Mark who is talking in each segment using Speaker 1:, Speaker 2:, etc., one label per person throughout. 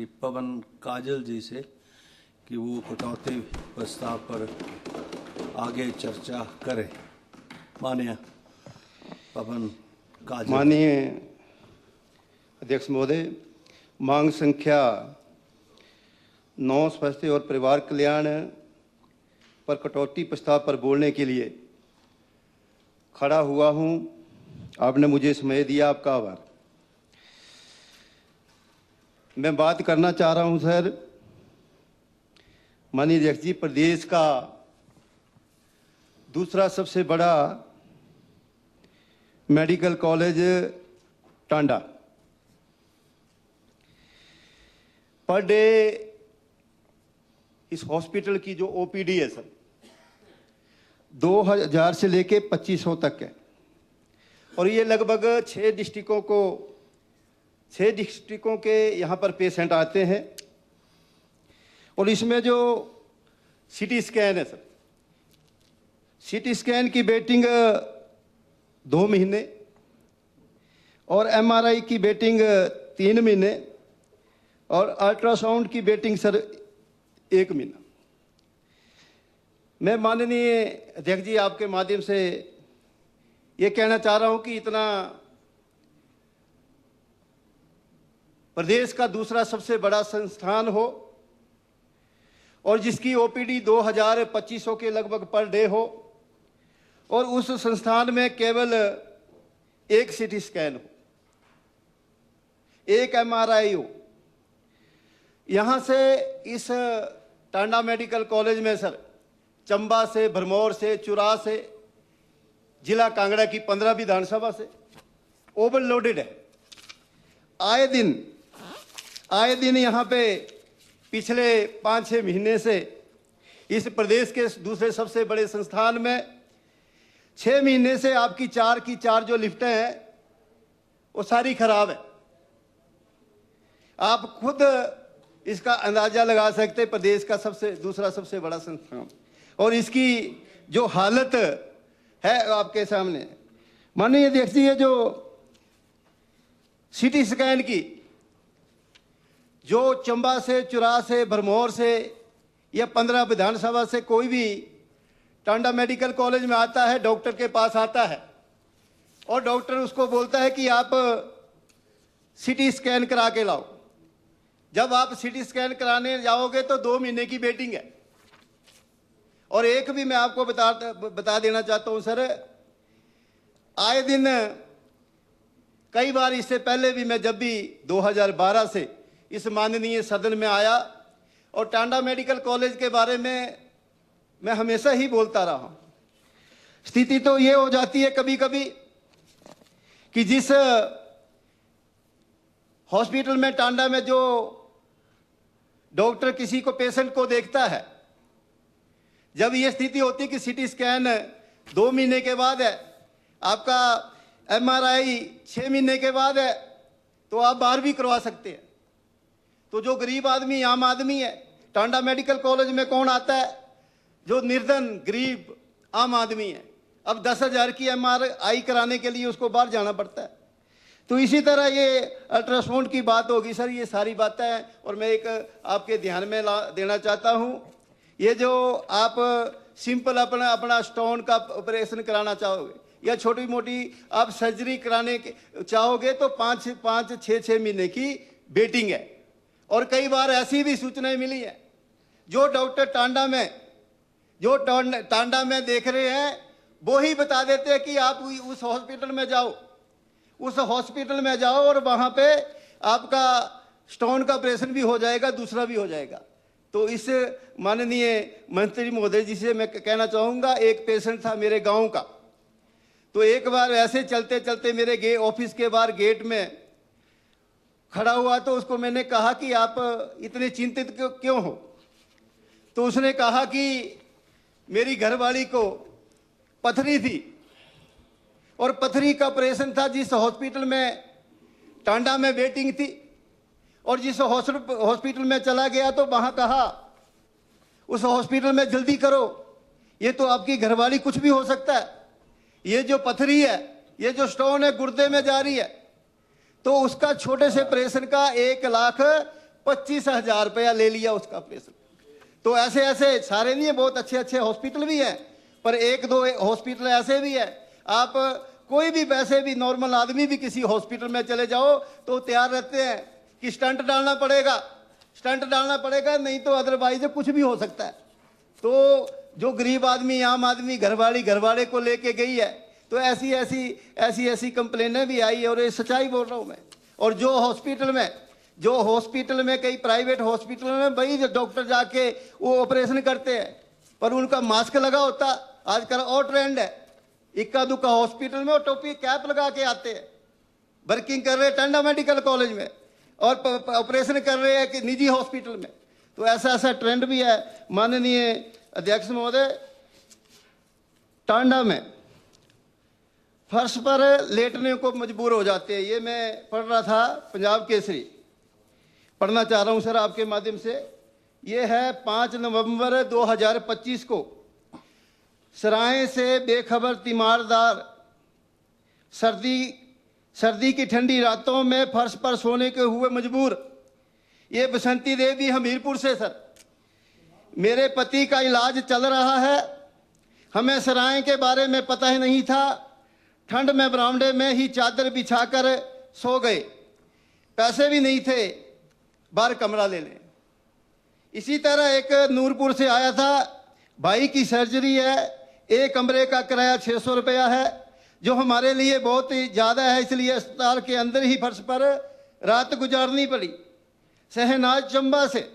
Speaker 1: पवन काजल जी से कि वो कटौती प्रस्ताव पर आगे चर्चा करें। माननीय पवन काजल।
Speaker 2: माननीय अध्यक्ष महोदय, मांग संख्या 9 स्वास्थ्य और परिवार कल्याण पर कटौती प्रस्ताव पर बोलने के लिए खड़ा हुआ हूं। आपने मुझे समय दिया, आपका आभार। मैं बात करना चाह रहा हूं सर, माननीय अध्यक्ष जी, प्रदेश का दूसरा सबसे बड़ा medical college Tanda per day इस हॉस्पिटल की जो ओपीडी है सर 2000 से लेके 2500 तक है और ये लगभग 6 डिस्ट्रिक्टों के यहाँ पर पेशेंट आते हैं। और इसमें जो सीटी स्कैन है सर, सीटी स्कैन की वेटिंग 2 महीने और एमआरआई की वेटिंग 3 महीने और अल्ट्रासाउंड की वेटिंग सर 1 महीना। मैं माननीय अध्यक्ष जी आपके माध्यम से ये कहना चाह रहा हूं कि इतना प्रदेश का दूसरा सबसे बड़ा संस्थान हो और जिसकी ओपीडी 2000-2500 के लगभग पर डे हो और उस संस्थान में केवल 1 सीटी स्कैन हो, 1 एमआरआई हो। यहाँ से इस टांडा मेडिकल कॉलेज में सर चंबा से, भरमौर से, चुरा से, जिला कांगड़ा की 15 विधानसभा से ओवरलोडेड है। आए दिन यहाँ पे पिछले 5-6 महीने से इस प्रदेश के दूसरे सबसे बड़े संस्थान में 6 महीने से आपकी 4 की 4 जो लिफ्टें हैं वो सारी खराब है। आप खुद इसका अंदाजा लगा सकते, प्रदेश का दूसरा सबसे बड़ा संस्थान और इसकी जो हालत है आपके सामने। माननीय अध्यक्ष जी, ये जो सीटी स्कैन की जो चंबा से, चुरा से, भरमौर से या 15 विधानसभा से कोई भी टांडा मेडिकल कॉलेज में आता है, डॉक्टर के पास आता है और डॉक्टर उसको बोलता है कि आप सीटी स्कैन करा के लाओ। जब आप सीटी स्कैन कराने जाओगे तो 2 महीने की वेटिंग है। और एक भी मैं आपको बता देना चाहता हूं सर, आए दिन कई बार इससे पहले भी मैं जब भी 2012 से इस माननीय सदन में आया और टांडा मेडिकल कॉलेज के बारे में मैं हमेशा ही बोलता रहा हूं। स्थिति तो ये हो जाती है कभी कभी कि जिस हॉस्पिटल में, टांडा में जो डॉक्टर किसी को, पेशेंट को देखता है, जब ये स्थिति होती है कि सीटी स्कैन 2 महीने के बाद है, आपका एमआरआई 6 महीने के बाद है, तो आप बाहर भी करवा सकते हैं। तो जो गरीब आदमी, आम आदमी है, टांडा मेडिकल कॉलेज में कौन आता है? जो निर्धन गरीब आम आदमी है। अब 10,000 की एमआरआई कराने के लिए उसको बाहर जाना पड़ता है। तो इसी तरह ये अल्ट्रासाउंड की बात होगी सर, ये सारी बातें हैं। और मैं एक आपके ध्यान में देना चाहता हूँ, ये जो आप सिंपल अपना स्टोन का ऑपरेशन कराना चाहोगे या छोटी मोटी आप सर्जरी कराने चाहोगे तो 5-6 महीने की वेटिंग है। और कई बार ऐसी भी सूचनाएं मिली है, जो डॉक्टर टांडा में देख रहे हैं वो ही बता देते हैं कि आप उस हॉस्पिटल में जाओ और वहां पे आपका स्टोन का ऑपरेशन भी हो जाएगा, दूसरा भी हो जाएगा। तो इस माननीय मंत्री महोदय जी से मैं कहना चाहूँगा, एक पेशेंट था मेरे गांव का, तो एक बार ऐसे चलते चलते मेरे ऑफिस के बाहर गेट में खड़ा हुआ तो उसको मैंने कहा कि आप इतने चिंतित क्यों हो? तो उसने कहा कि मेरी घरवाली को पथरी थी और पथरी का ऑपरेशन था। जिस हॉस्पिटल में टांडा में वेटिंग थी और जिस हॉस्पिटल में चला गया तो वहां कहा उस हॉस्पिटल में जल्दी करो, ये तो आपकी घरवाली, कुछ भी हो सकता है। ये जो पथरी है, ये जो स्टोन है गुर्दे में जा रही है, तो उसका छोटे से ऑपरेशन का 1,00,000 25,000 रुपया ले लिया उसका ऑपरेशन। तो ऐसे ऐसे सारे नहीं है, बहुत अच्छे अच्छे हॉस्पिटल भी हैं, पर एक दो हॉस्पिटल ऐसे भी है, आप कोई भी वैसे भी नॉर्मल आदमी भी किसी हॉस्पिटल में चले जाओ तो तैयार रहते हैं कि स्टंट डालना पड़ेगा, स्टंट डालना पड़ेगा, नहीं तो अदरवाइज कुछ भी हो सकता है। तो जो गरीब आदमी, आम आदमी घरवाले को लेके गई है, तो ऐसी कंप्लेनें भी आई है, और ये सच्चाई बोल रहा हूँ मैं। और जो हॉस्पिटल में कई प्राइवेट हॉस्पिटल में भाई डॉक्टर जाके वो ऑपरेशन करते हैं, पर उनका मास्क लगा होता, आजकल और ट्रेंड है, इक्का दुक्का हॉस्पिटल में वो टोपी कैप लगा के आते हैं, वर्किंग कर रहे हैं टांडा मेडिकल कॉलेज में, और ऑपरेशन कर रहे हैं कि निजी हॉस्पिटल में। तो ऐसा ट्रेंड भी है। माननीय अध्यक्ष महोदय, टांडा में फर्श पर लेटने को मजबूर हो जाते हैं। ये मैं पढ़ रहा था, पंजाब केसरी पढ़ना चाह रहा हूं सर आपके माध्यम से। ये है 5 नवंबर 2025 को, सराय से बेखबर तीमारदार सर्दी की ठंडी रातों में फर्श पर सोने के हुए मजबूर। ये बसंती देवी हमीरपुर से सर, मेरे पति का इलाज चल रहा है, हमें सराय के बारे में पता ही नहीं था, ठंड में बरामदे में ही चादर बिछाकर सो गए, पैसे भी नहीं थे, बाहर कमरा ले लें। इसी तरह एक नूरपुर से आया था, भाई की सर्जरी है, एक कमरे का किराया 600 रुपया है, जो हमारे लिए बहुत ही ज़्यादा है, इसलिए अस्पताल के अंदर ही फर्श पर रात गुजारनी पड़ी। शहनाज चंबा से,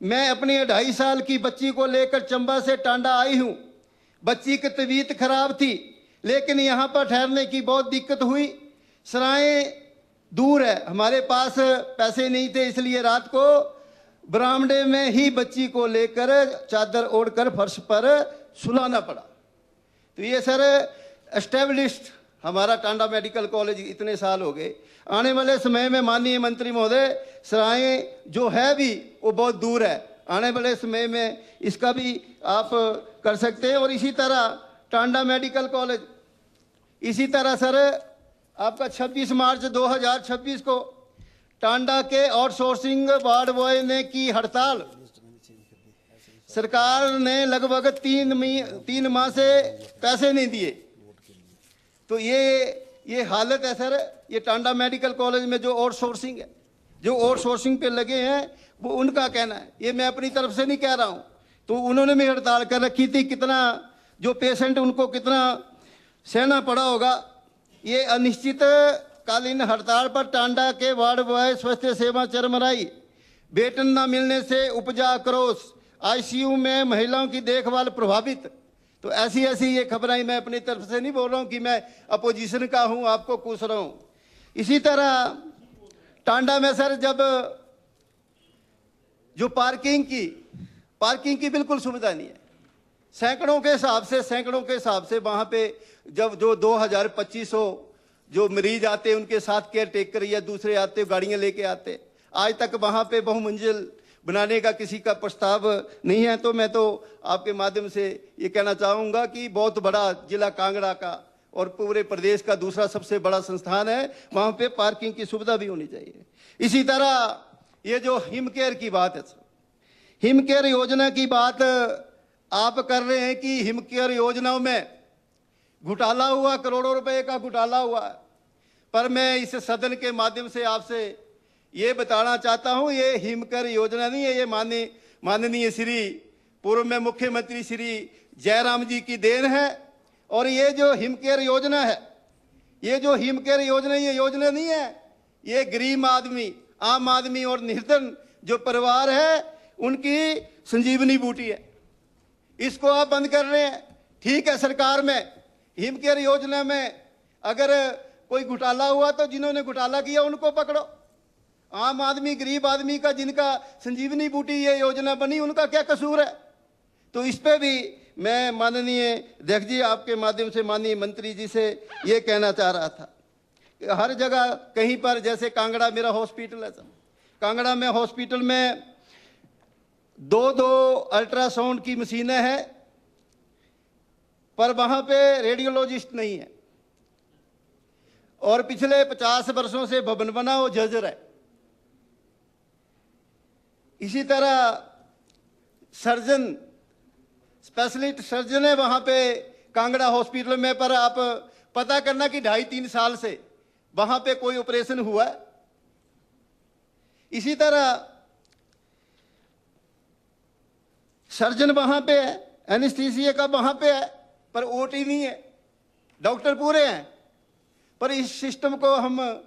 Speaker 2: मैं अपनी 2.5 साल की बच्ची को लेकर चंबा से टांडा आई हूँ। बच्ची की तबीयत खराब थी, लेकिन यहाँ पर ठहरने की बहुत दिक्कत हुई। सराय दूर है, हमारे पास पैसे नहीं थे, इसलिए रात को बरामदे में ही बच्ची को लेकर चादर ओढ़कर फर्श पर सुलाना पड़ा। तो ये सर एस्टेब्लिश्ड हमारा टांडा मेडिकल कॉलेज इतने साल हो गए। आने वाले समय में माननीय मंत्री महोदय, सराय जो है भी वो बहुत दूर है, आने वाले समय में इसका भी आप कर सकते हैं। और इसी तरह टांडा मेडिकल कॉलेज, इसी तरह सर आपका 26 मार्च 2026 को टांडा के आउटसोर्सिंग वार्ड बॉय ने की हड़ताल। सरकार ने लगभग 3 माह से पैसे नहीं दिए। तो ये हालत है सर, ये टांडा मेडिकल कॉलेज में जो आउटसोर्सिंग है, जो आउटसोर्सिंग पे लगे हैं, वो उनका कहना है, ये मैं अपनी तरफ से नहीं कह रहा हूँ। तो उन्होंने भी हड़ताल कर रखी थी, कितना जो पेशेंट उनको कितना सहना पड़ा होगा। ये अनिश्चित कालीन हड़ताल पर टांडा के वार्ड बॉय स्वास्थ्य सेवा चरमराई, वेतन न मिलने से उपजा आक्रोश, आईसीयू में महिलाओं की देखभाल प्रभावित। तो ऐसी ये खबरें मैं अपनी तरफ से नहीं बोल रहा हूँ कि मैं अपोजिशन का हूँ, आपको पूछ रहा हूँ। इसी तरह टांडा में सर जब जो पार्किंग की बिल्कुल सुविधा नहीं है, सैकड़ों के हिसाब से वहाँ पे जब जो 2025 जो मरीज आते हैं उनके साथ केयर टेकर या दूसरे आते गाड़ियाँ लेके आते, आज तक वहाँ पे बहुमंजिल बनाने का किसी का प्रस्ताव नहीं है। तो मैं तो आपके माध्यम से ये कहना चाहूँगा कि बहुत बड़ा जिला कांगड़ा का और पूरे प्रदेश का दूसरा सबसे बड़ा संस्थान है, वहाँ पे पार्किंग की सुविधा भी होनी चाहिए। इसी तरह ये जो हिम केयर की बात है, हिम केयर योजना की बात आप कर रहे हैं कि हिम केयर योजनाओं में घोटाला हुआ, करोड़ों रुपए का घोटाला हुआ। पर मैं इस सदन के माध्यम से आपसे ये बताना चाहता हूँ, ये हिमकर योजना नहीं है, ये माननीय श्री पूर्व में मुख्यमंत्री श्री जयराम जी की देन है। और ये जो हिमकेयर योजना है, ये जो हिमकेयर योजना, ये योजना नहीं है, ये गरीब आदमी, आम आदमी और निर्धन जो परिवार है उनकी संजीवनी बूटी है। इसको आप बंद कर रहे हैं। ठीक है, सरकार में हिमकेयर योजना में अगर कोई घोटाला हुआ तो जिन्होंने घोटाला किया उनको पकड़ो। आम आदमी, गरीब आदमी का जिनका संजीवनी बूटी ये योजना बनी, उनका क्या कसूर है? तो इस पे भी मैं माननीय अध्यक्ष जी आपके माध्यम से माननीय मंत्री जी से ये कहना चाह रहा था कि हर जगह कहीं पर, जैसे कांगड़ा मेरा हॉस्पिटल है, कांगड़ा में हॉस्पिटल में 2 अल्ट्रासाउंड की मशीनें हैं, पर वहाँ पे रेडियोलॉजिस्ट नहीं है। और पिछले 50 वर्षों से भवन बना वो जर्जर है। इसी तरह सर्जन, स्पेशलिस्ट सर्जन है वहाँ पे कांगड़ा हॉस्पिटल में, पर आप पता करना कि 2.5-3 साल से वहाँ पे कोई ऑपरेशन हुआ है। इसी तरह सर्जन वहाँ पे है, एनेस्थीसिया का वहाँ पे है, पर ओटी नहीं है, डॉक्टर पूरे हैं, पर इस सिस्टम को हम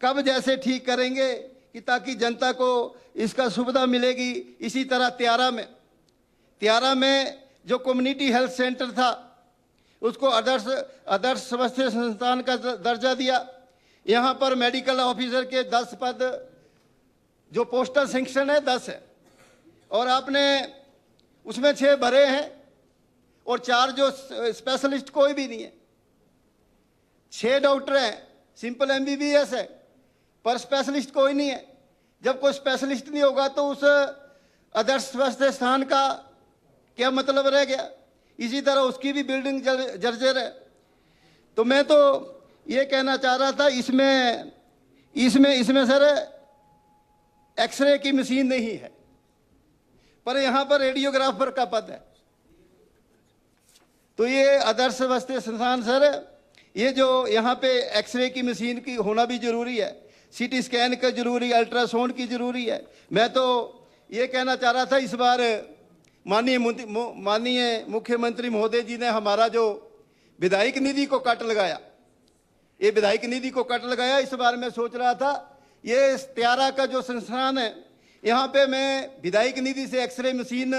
Speaker 2: कब जैसे ठीक करेंगे कि ताकि जनता को इसका सुविधा मिलेगी। इसी तरह त्यारा में जो कम्युनिटी हेल्थ सेंटर था उसको आदर्श स्वास्थ्य संस्थान का दर्जा दिया। यहाँ पर मेडिकल ऑफिसर के 10 पद जो पोस्टल सैंक्शन है 10 है, और आपने उसमें 6 भरे हैं और 4 जो स्पेशलिस्ट कोई भी नहीं है। 6 डॉक्टर हैं, सिंपल MBBS है, पर स्पेशलिस्ट कोई नहीं है। जब कोई स्पेशलिस्ट नहीं होगा तो उस आदर्श स्वास्थ्य स्थान का क्या मतलब रह गया। इसी तरह उसकी भी बिल्डिंग जर्जर है। तो मैं तो ये कहना चाह रहा था, इसमें सर एक्सरे की मशीन नहीं है, पर यहाँ पर रेडियोग्राफर का पद है। तो ये आदर्श स्वास्थ्य संस्थान सर, ये जो यहाँ पे एक्सरे की मशीन की होना भी जरूरी है, CT स्कैन का जरूरी, अल्ट्रासाउंड की जरूरी है। मैं तो ये कहना चाह रहा था, इस बार माननीय मुख्यमंत्री महोदय जी ने हमारा जो विधायक निधि को कट लगाया, ये विधायक निधि को कट लगाया। इस बार मैं सोच रहा था ये त्यारा का जो संस्थान है, यहाँ पे मैं विधायक निधि से एक्सरे मशीन,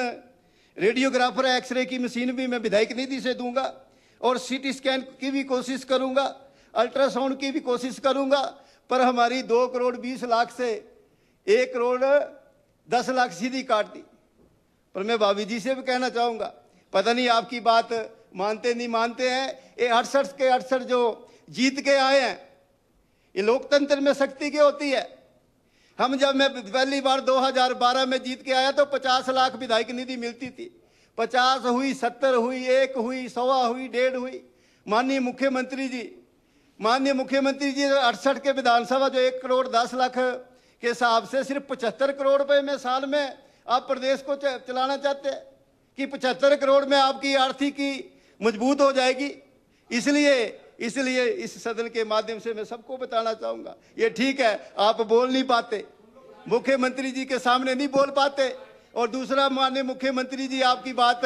Speaker 2: रेडियोग्राफर एक्सरे की मशीन भी मैं विधायक निधि से दूंगा, और CT स्कैन की भी कोशिश करूंगा, अल्ट्रासाउंड की भी कोशिश करूंगा। पर हमारी 2 करोड़ 20 लाख से 1 करोड़ 10 लाख सीधी काट दी। पर मैं भाभी जी से भी कहना चाहूंगा, पता नहीं आपकी बात मानते नहीं मानते हैं। ये 68 के 68 जो जीत के आए हैं, ये लोकतंत्र में शक्ति क्या होती है। मैं पहली बार 2012 में जीत के आया तो 50 लाख विधायक निधि मिलती थी। 50 हुई, 70 हुई, 1 हुई, 1.25 हुई, 1.5 हुई। माननीय मुख्यमंत्री जी 68 के विधानसभा जो 1 करोड़ 10 लाख के हिसाब से सिर्फ 75 करोड़ रुपए में साल में आप प्रदेश को चलाना चाहते हैं कि 75 करोड़ में आपकी आर्थिकी मजबूत हो जाएगी। इसलिए इस सदन के माध्यम से मैं सबको बताना चाहूंगा, ये ठीक है आप बोल नहीं पाते, मुख्यमंत्री जी के सामने नहीं बोल पाते, और दूसरा माननीय मुख्यमंत्री जी आपकी बात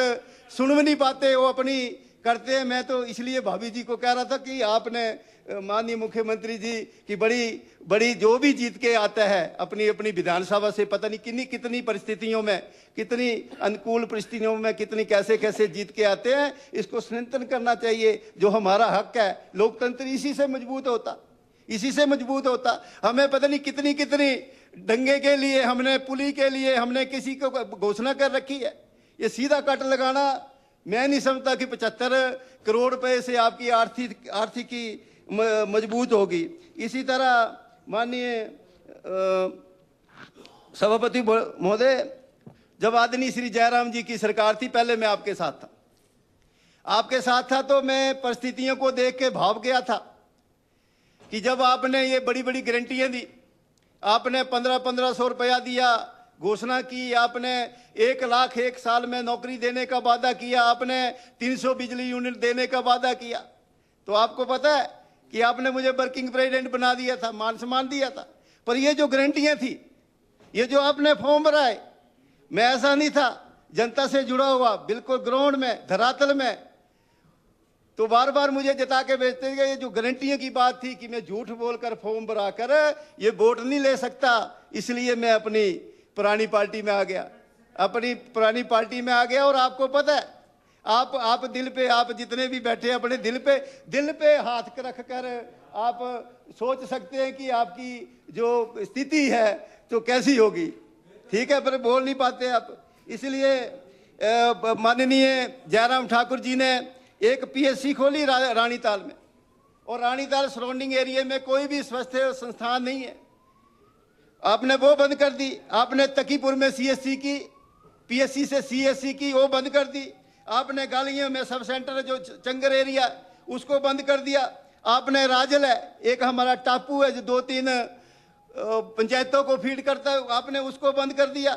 Speaker 2: सुन भी नहीं पाते, वो अपनी करते हैं। मैं तो इसलिए भाभी जी को कह रहा था कि आपने माननीय मुख्यमंत्री जी की बड़ी जो भी जीत के आता है अपनी विधानसभा से, पता नहीं कितनी परिस्थितियों में, कितनी अनुकूल परिस्थितियों में, कितनी कैसे जीत के आते हैं। इसको संरक्षण करना चाहिए, जो हमारा हक है। लोकतंत्र इसी से मजबूत होता। हमें पता नहीं कितनी दंगे के लिए, हमने पुली के लिए हमने किसी को घोषणा कर रखी है। ये सीधा कट लगाना मैं नहीं समझता कि 75 करोड़ रुपए से आपकी आर्थिकी मजबूत होगी। इसी तरह माननीय सभापति महोदय, जब आदरणीय श्री जयराम जी की सरकार थी, पहले मैं आपके साथ था तो मैं परिस्थितियों को देख के भाव गया था कि जब आपने ये बड़ी गारंटियां दी, आपने 1500 रुपया दिया, घोषणा की, आपने 1 लाख 1 साल में नौकरी देने का वादा किया, आपने 300 बिजली यूनिट देने का वादा किया। तो आपको पता है कि आपने मुझे वर्किंग प्रेसिडेंट बना दिया था, मान सम्मान दिया था। पर ये जो गारंटियां थी, ये जो आपने फॉर्म भरा है, मैं ऐसा नहीं था, जनता से जुड़ा हुआ, बिल्कुल ग्राउंड में, धरातल में। तो बार मुझे जता के भेजते गए। ये जो गारंटियों की बात थी कि मैं झूठ बोलकर फॉर्म भरा कर ये वोट नहीं ले सकता, इसलिए मैं अपनी पुरानी पार्टी में आ गया। और आपको पता है, आप दिल पे, आप जितने भी बैठे अपने दिल पे हाथ रख कर आप सोच सकते हैं कि आपकी जो स्थिति है तो कैसी होगी। ठीक है, पर बोल नहीं पाते आप। इसलिए माननीय जयराम ठाकुर जी ने एक PSC खोली रानीताल में, और रानीताल सराउंडिंग एरिया में कोई भी स्वास्थ्य संस्थान नहीं है, आपने वो बंद कर दी। आपने तकीपुर में CSC की, PSC से CSC की, वो बंद कर दी। आपने गालियों में सब सेंटर जो चंगर एरिया उसको बंद कर दिया। आपने राजल है, एक हमारा टापू है जो 2-3 पंचायतों को फीड करता है, आपने उसको बंद कर दिया।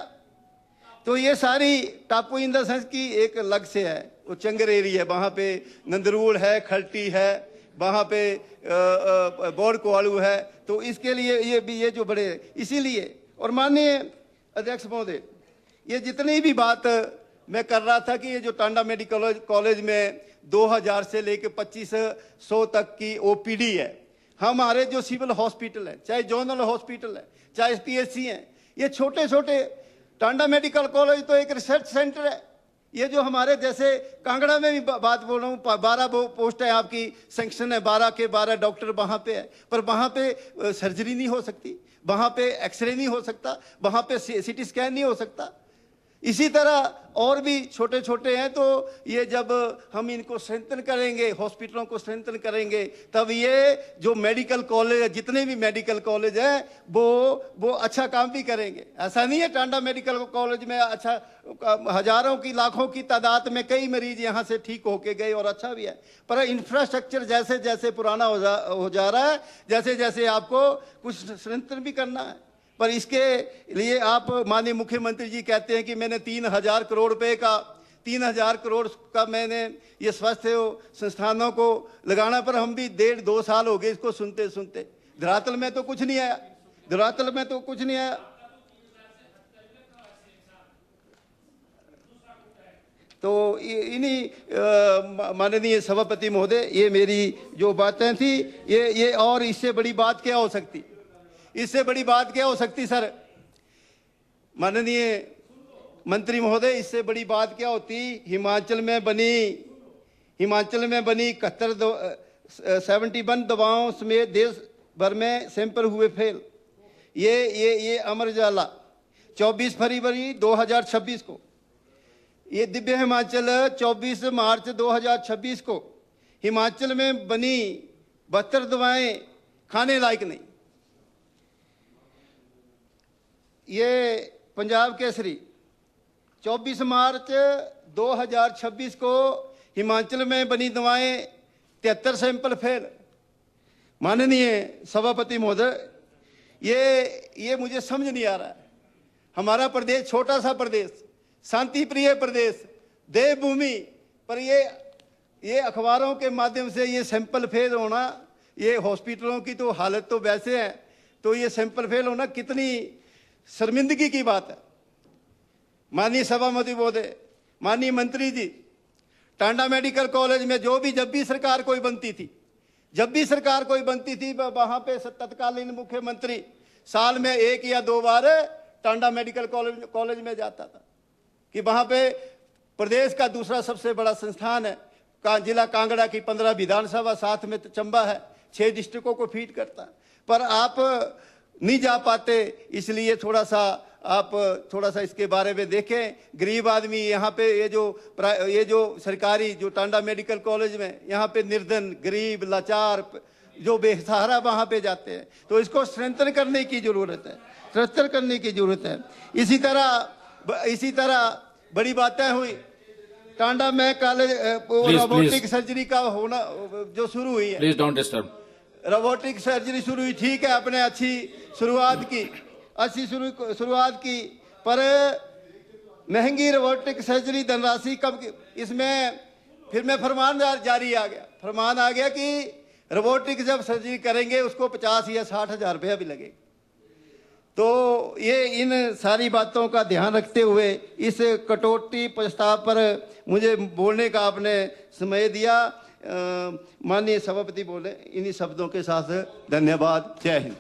Speaker 2: तो ये सारी टापू इन द सेंस की एक अलग से है, वो चंगर एरिया है, वहाँ पे नंदरूड़ है, खलटी है, वहाँ पे बोर कोआलू है। तो इसके लिए ये जो बड़े, इसीलिए। और माननीय अध्यक्ष महोदय, ये जितनी भी बात मैं कर रहा था कि ये जो टांडा मेडिकल कॉलेज में 2000 से लेकर 2500 तक की ओपीडी है, हमारे जो सिविल हॉस्पिटल है, चाहे जोनल हॉस्पिटल है, चाहे पीएचसी है, ये छोटे छोटे, टांडा मेडिकल कॉलेज तो एक रिसर्च सेंटर है। ये जो हमारे जैसे कांगड़ा में भी बात बोल रहा हूँ, 12 पोस्ट है आपकी, सैंक्शन है, 12 के 12 डॉक्टर वहाँ पे है, पर वहाँ पे सर्जरी नहीं हो सकती, वहाँ पे एक्सरे नहीं हो सकता, वहाँ पे सीटी स्कैन नहीं हो सकता। इसी तरह और भी छोटे छोटे हैं। तो ये जब हम इनको स्ट्रेंथन करेंगे, हॉस्पिटलों को स्ट्रेंथन करेंगे, तब ये जो मेडिकल कॉलेज है, जितने भी मेडिकल कॉलेज हैं, वो अच्छा काम भी करेंगे। ऐसा नहीं है टांडा मेडिकल कॉलेज में अच्छा, हजारों की लाखों की तादाद में कई मरीज यहाँ से ठीक होके गए और अच्छा भी है, पर इंफ्रास्ट्रक्चर जैसे जैसे पुराना हो जा रहा है, जैसे जैसे आपको कुछ स्ट्रेंथन भी करना है। पर इसके लिए आप माननीय मुख्यमंत्री जी कहते हैं कि मैंने 3000 करोड़ रुपए का, 3000 करोड़ का मैंने ये स्वास्थ्य संस्थानों को लगाना, पर हम भी 1.5-2 साल हो गए इसको सुनते सुनते। धरातल में तो कुछ नहीं आया, धरातल में तो कुछ नहीं आया। तो इन्हीं माननीय सभापति महोदय, ये मेरी जो बातें थी, ये और इससे बड़ी बात क्या हो सकती, इससे बड़ी बात क्या हो सकती सर माननीय मंत्री महोदय, इससे बड़ी बात क्या होती। हिमाचल में बनी 71 दवाओं समेत देश भर में सैंपल हुए फेल। ये अमर उजाला 24 फरवरी 2026 को, ये दिव्य हिमाचल 24 मार्च 2026 को, हिमाचल में बनी 72 दवाएं खाने लायक नहीं। ये पंजाब केसरी 24 मार्च 2026 को, हिमाचल में बनी दवाएं 73 सैंपल फेल। माननीय सभापति महोदय, ये मुझे समझ नहीं आ रहा है। हमारा प्रदेश छोटा सा प्रदेश, शांति प्रिय प्रदेश, देवभूमि, पर ये अखबारों के माध्यम से ये सैंपल फेल होना, ये हॉस्पिटलों की तो हालत तो वैसे है, तो ये सैंपल फेल होना कितनी शर्मिंदगी की बात है। माननीय सभापति महोदय, माननीय मंत्री जी, टांडा मेडिकल कॉलेज में जब भी सरकार कोई बनती थी, वहां पे तत्कालीन मुख्यमंत्री साल में 1 या 2 बार टांडा मेडिकल कॉलेज में जाता था कि वहां पे प्रदेश का दूसरा सबसे बड़ा संस्थान है, जिला कांगड़ा की 15 विधानसभा, साथ में चंबा है, 6 डिस्ट्रिक्टों को फीड करता है, पर आप नहीं जा पाते। इसलिए थोड़ा सा इसके बारे में देखें। गरीब आदमी यहाँ पे ये जो सरकारी जो टांडा मेडिकल कॉलेज में, यहाँ पे निर्धन, गरीब, लाचार, जो बेसहारा वहाँ पे जाते हैं, तो इसको स्ट्रेंथन करने की जरूरत है, इसी तरह बड़ी बातें हुई। टांडा में कॉलेज रोबोटिक सर्जरी का होना जो शुरू हुई है,
Speaker 3: please don't disturb.
Speaker 2: Robotic surgery शुरू हुई, ठीक है, आपने अच्छी शुरुआत की, पर महंगी रोबोटिक सर्जरी धनराशि कब, इसमें फिर में फरमान आ गया कि रोबोटिक जब सर्जरी करेंगे उसको 50 या 60 हजार रुपया भी लगेगा। तो ये इन सारी बातों का ध्यान रखते हुए इस कटौती प्रस्ताव पर मुझे बोलने का आपने समय दिया। माननीय सभापति बोले, इन्हीं शब्दों के साथ धन्यवाद। जय हिंद।